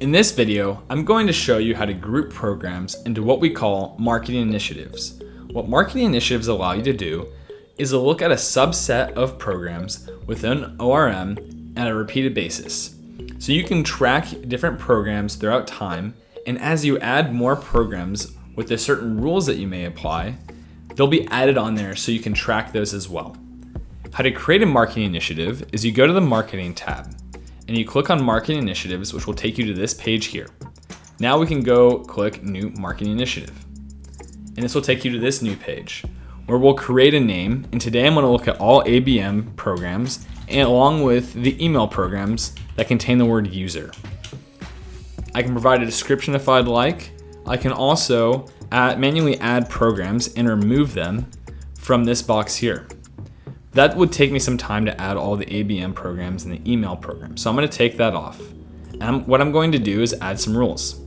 In this video, I'm going to show you how to group programs into what we call marketing initiatives. What marketing initiatives allow you to do is to look at a subset of programs within ORM at a repeated basis. So you can track different programs throughout time, and as you add more programs with the certain rules that you may apply, they'll be added on there so you can track those as well. How to create a marketing initiative is you go to the Marketing tab, and you click on Marketing Initiatives, which will take you to this page here. Now we can go click New Marketing Initiative. And this will take you to this new page where we'll create a name. And today I'm going to look at all ABM programs and along with the email programs that contain the word user. I can provide a description if I'd like. I can also manually add programs and remove them from this box here. That would take me some time to add all the ABM programs and the email programs. So I'm going to take that off. And what I'm going to do is add some rules.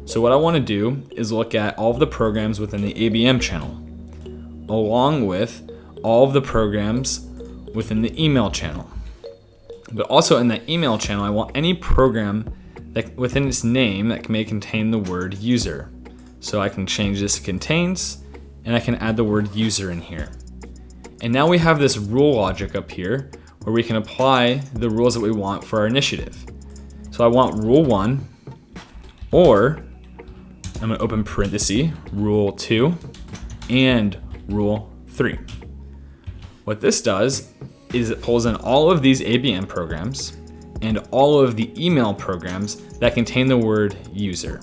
So what I want to do is look at all of the programs within the ABM channel, along with all of the programs within the email channel. But also in the email channel, I want any program that within its name that may contain the word user. So I can change this to contains, and I can add the word user in here. And now we have this rule logic up here where we can apply the rules that we want for our initiative. So I want rule 1, or I'm going to open parenthesis, rule 2, and rule 3. What this does is it pulls in all of these ABM programs and all of the email programs that contain the word user.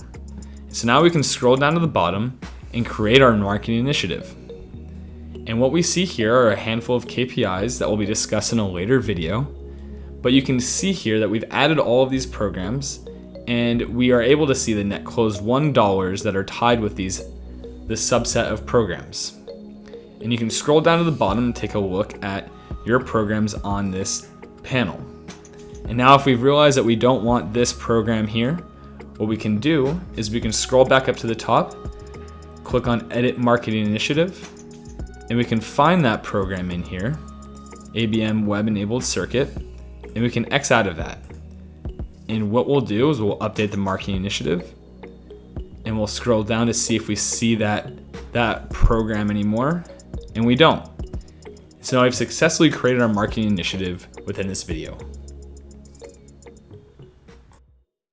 So now we can scroll down to the bottom and create our marketing initiative. And what we see here are a handful of KPIs that will be discussed in a later video. But you can see here that we've added all of these programs, and we are able to see the net closed won dollars that are tied with this subset of programs. And you can scroll down to the bottom and take a look at your programs on this panel. And now if we've realized that we don't want this program here, what we can do is we can scroll back up to the top, click on Edit Marketing Initiative, and we can find that program in here, ABM Web Enabled Circuit, and we can X out of that. And what we'll do is we'll update the marketing initiative, and we'll scroll down to see if we see that program anymore, and we don't. So I've successfully created our marketing initiative within this video.